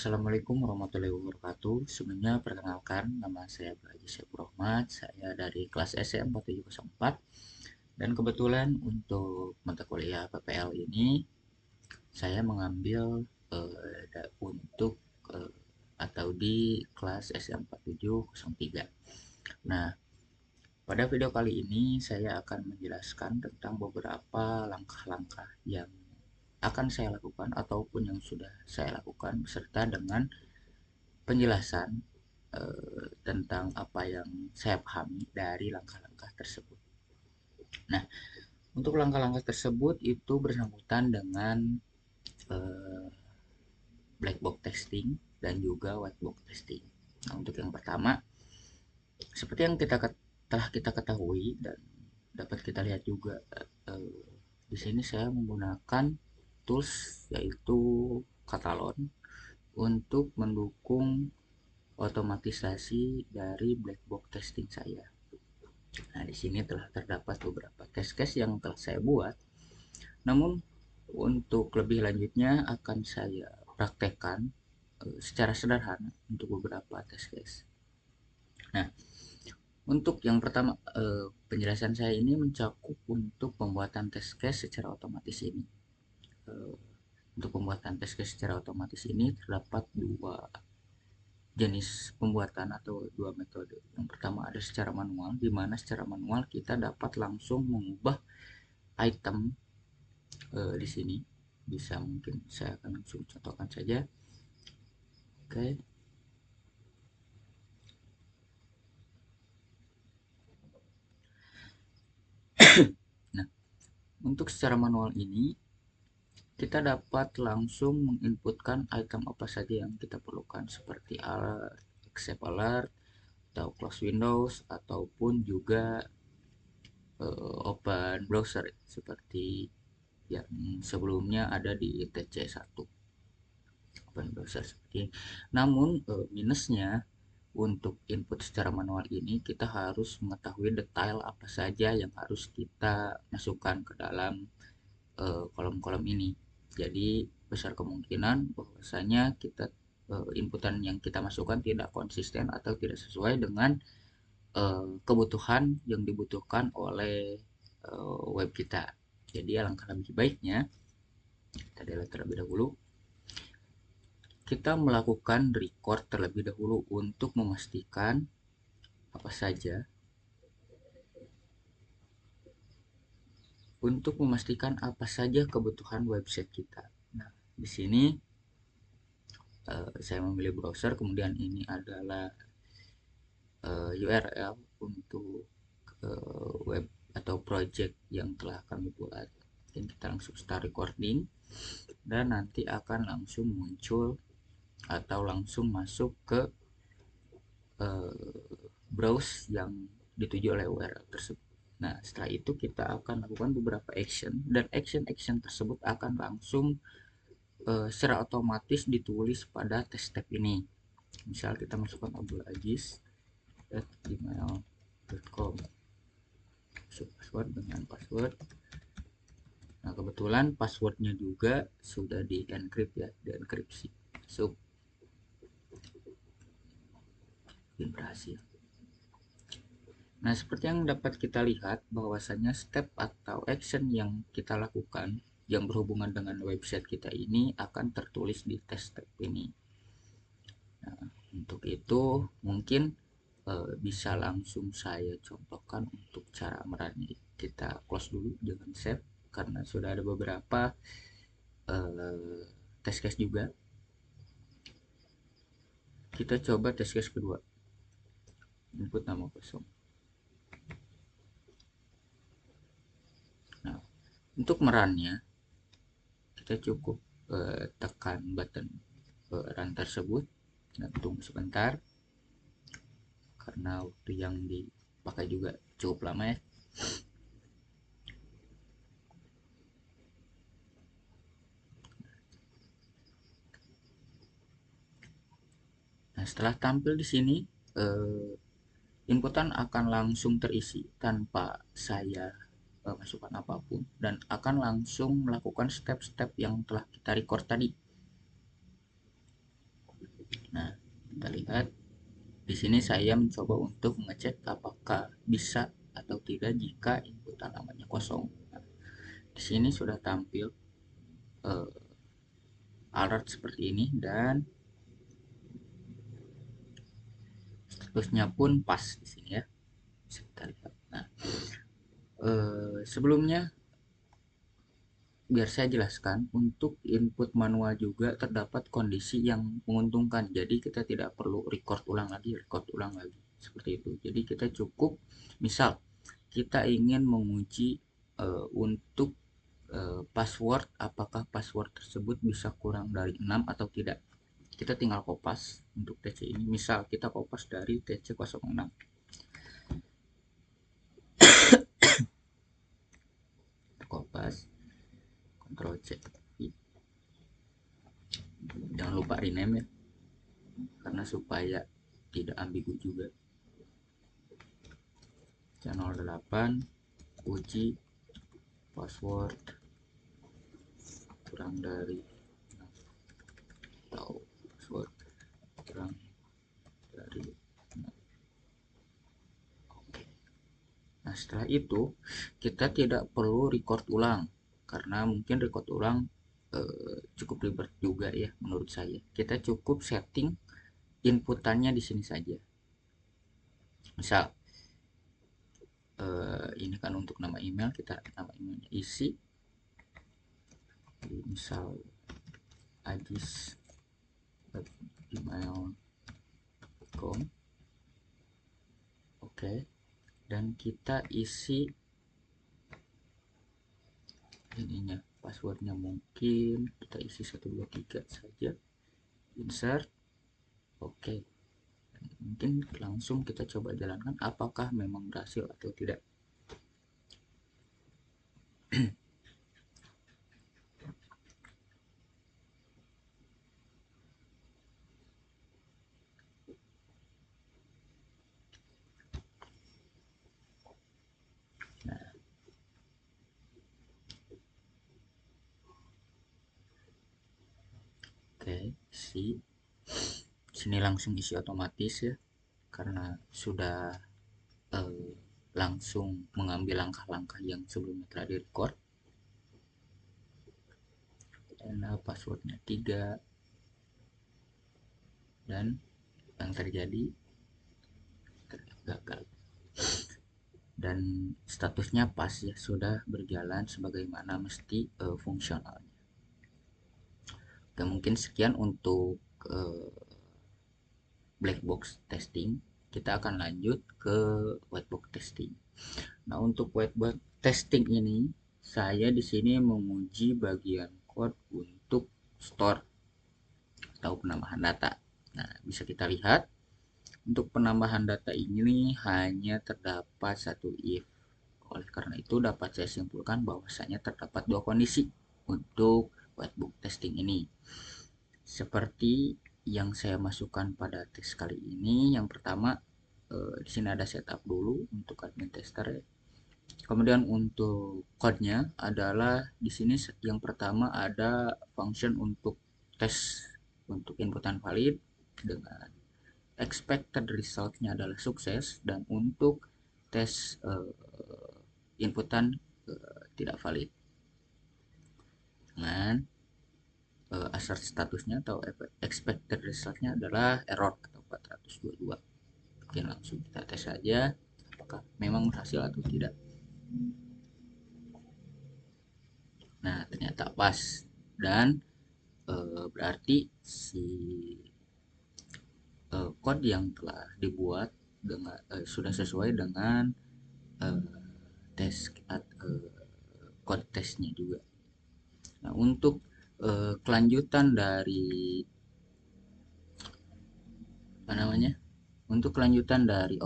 Assalamualaikum warahmatullahi wabarakatuh. Sebelumnya perkenalkan, nama saya Bahaji Syafur Rahmat. Saya dari kelas SM 4704. Dan kebetulan untuk mata kuliah PPL ini saya mengambil untuk eh, atau di kelas SM 4703. Nah, pada video kali ini saya akan menjelaskan tentang beberapa langkah-langkah yang akan saya lakukan ataupun yang sudah saya lakukan beserta dengan penjelasan tentang apa yang saya pahami dari langkah-langkah tersebut. Nah, untuk langkah-langkah tersebut itu bersangkutan dengan eh, black box testing dan juga white box testing. Nah, untuk yang pertama, seperti yang telah kita ketahui dan dapat kita lihat juga, di sini saya menggunakan tools yaitu Katalon untuk mendukung otomatisasi dari black box testing saya. Nah, di sini telah terdapat beberapa test case yang telah saya buat. Namun, untuk lebih lanjutnya akan saya praktekkan secara sederhana untuk beberapa test case. Nah, untuk yang pertama, penjelasan saya ini mencakup untuk pembuatan test case secara otomatis ini. Untuk pembuatan test case secara otomatis ini terdapat dua jenis pembuatan atau dua metode. Yang pertama ada secara manual, di mana secara manual kita dapat langsung mengubah item di sini. Bisa mungkin saya akan langsung contohkan saja. Oke. Nah, untuk secara manual ini kita dapat langsung menginputkan item apa saja yang kita perlukan seperti alert, accept alert, atau close windows ataupun juga open browser seperti yang sebelumnya ada di TC1 open browser seperti ini. Namun minusnya untuk input secara manual ini kita harus mengetahui detail apa saja yang harus kita masukkan ke dalam kolom-kolom ini. Jadi besar kemungkinan bahwasanya kita inputan yang kita masukkan tidak konsisten atau tidak sesuai dengan kebutuhan yang dibutuhkan oleh web kita. Jadi alangkah lebih baiknya kita delete terlebih dahulu. Kita melakukan record terlebih dahulu untuk memastikan apa saja kebutuhan website kita. Nah, di sini saya memilih browser, kemudian ini adalah URL untuk web atau project yang telah kami buat. Dan kita langsung start recording dan nanti akan langsung muncul atau langsung masuk ke browse yang dituju oleh URL tersebut. Nah, setelah itu kita akan lakukan beberapa action dan action tersebut akan langsung secara otomatis ditulis pada test step ini. Misal kita masukkan abdulaziz@gmail.com, masuk password dengan password. Nah, kebetulan passwordnya juga sudah di encrypt ya, dienkripsi. Masuk, berhasil. Nah, seperti yang dapat kita lihat bahwasanya step atau action yang kita lakukan yang berhubungan dengan website kita ini akan tertulis di test step ini. Nah, untuk itu mungkin bisa langsung saya contohkan untuk cara merunnya. Kita close dulu, jangan save karena sudah ada beberapa test case juga. Kita coba test case kedua, input nama kosong. Nah, untuk merunnya kita cukup tekan button run tersebut dan tunggu sebentar karena waktu yang dipakai juga cukup lama ya. Nah, setelah tampil di sini inputan akan langsung terisi tanpa saya masukkan apapun dan akan langsung melakukan step-step yang telah kita record tadi. Nah, kita lihat di sini saya mencoba untuk mengecek apakah bisa atau tidak jika inputan namanya kosong. Nah, di sini sudah tampil uh, alert seperti ini dan statusnya pun pas di sini ya. Bisa kita lihat. Nah, sebelumnya biar saya jelaskan, untuk input manual juga terdapat kondisi yang menguntungkan. Jadi kita tidak perlu record ulang lagi, seperti itu. Jadi kita cukup, misal kita ingin menguji untuk password, apakah password tersebut bisa kurang dari 6 atau tidak. Kita tinggal kopas untuk TC ini. Misal kita kopas dari TC06. Kopas, Ctrl C. Jangan lupa rename ya, karena supaya tidak ambigu juga. Channel 8 uji password kurang dari atau password kurang dari. Oke. Nah, setelah itu kita tidak perlu record ulang, karena mungkin record ulang cukup ribet juga ya menurut saya. Kita cukup setting inputannya di sini saja. Misal ini kan untuk nama email, kita nama emailnya isi. Jadi, misal ajis@gmail.com. Oke, dan kita isi ininya, passwordnya mungkin kita isi 123 saja, insert. Oke, mungkin langsung kita coba jalankan apakah memang berhasil atau tidak. Nah, oke, sini langsung isi otomatis ya, karena sudah langsung mengambil langkah-langkah yang sebelumnya telah direcord. Dan passwordnya 3, dan yang terjadi gagal, dan statusnya pas ya, sudah berjalan sebagaimana mesti fungsionalnya. Oke, mungkin sekian untuk black box testing. Kita akan lanjut ke white box testing. Nah, untuk white box testing ini saya di sini menguji bagian code untuk store atau penambahan data. Nah, bisa kita lihat untuk penambahan data ini hanya terdapat satu if. Oleh karena itu dapat saya simpulkan bahwasanya terdapat dua kondisi untuk whitebook testing ini. Seperti yang saya masukkan pada tes kali ini, yang pertama di sini ada setup dulu untuk admin tester ya. Kemudian untuk code-nya adalah di sini yang pertama ada function untuk tes untuk inputan valid dengan expected resultnya adalah sukses, dan untuk tes inputan tidak valid dengan assert statusnya atau expected resultnya adalah error atau 422. Mungkin langsung kita tes saja apakah memang berhasil atau tidak. Nah, ternyata pas, dan berarti si code yang telah dibuat dengan sudah sesuai dengan tes code tesnya juga. Nah, untuk kelanjutan dari apa namanya? Untuk kelanjutan dari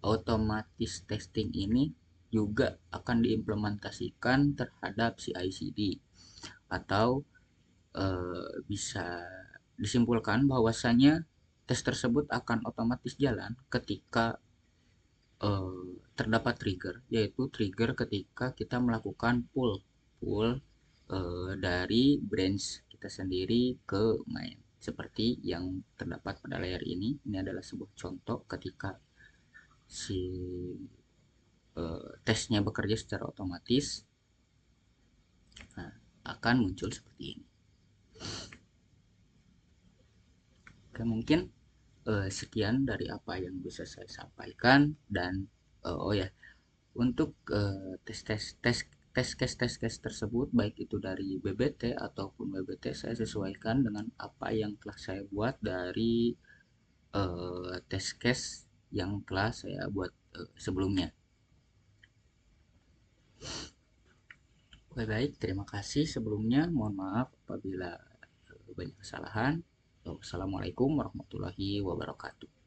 otomatis testing ini juga akan diimplementasikan terhadap CI/CD, atau bisa disimpulkan bahwasanya tes tersebut akan otomatis jalan ketika terdapat trigger, yaitu trigger ketika kita melakukan pull dari branch kita sendiri ke main, seperti yang terdapat pada layar ini. Ini adalah sebuah contoh ketika si tesnya bekerja secara otomatis. Nah, akan muncul seperti ini. Oke, mungkin sekian dari apa yang bisa saya sampaikan. Dan oh ya, untuk tes case tersebut, baik itu dari BBT ataupun WBT, saya sesuaikan dengan apa yang telah saya buat dari tes case yang telah saya buat sebelumnya. Oke, baik, terima kasih sebelumnya. Mohon maaf apabila banyak kesalahan. Wassalamualaikum warahmatullahi wabarakatuh.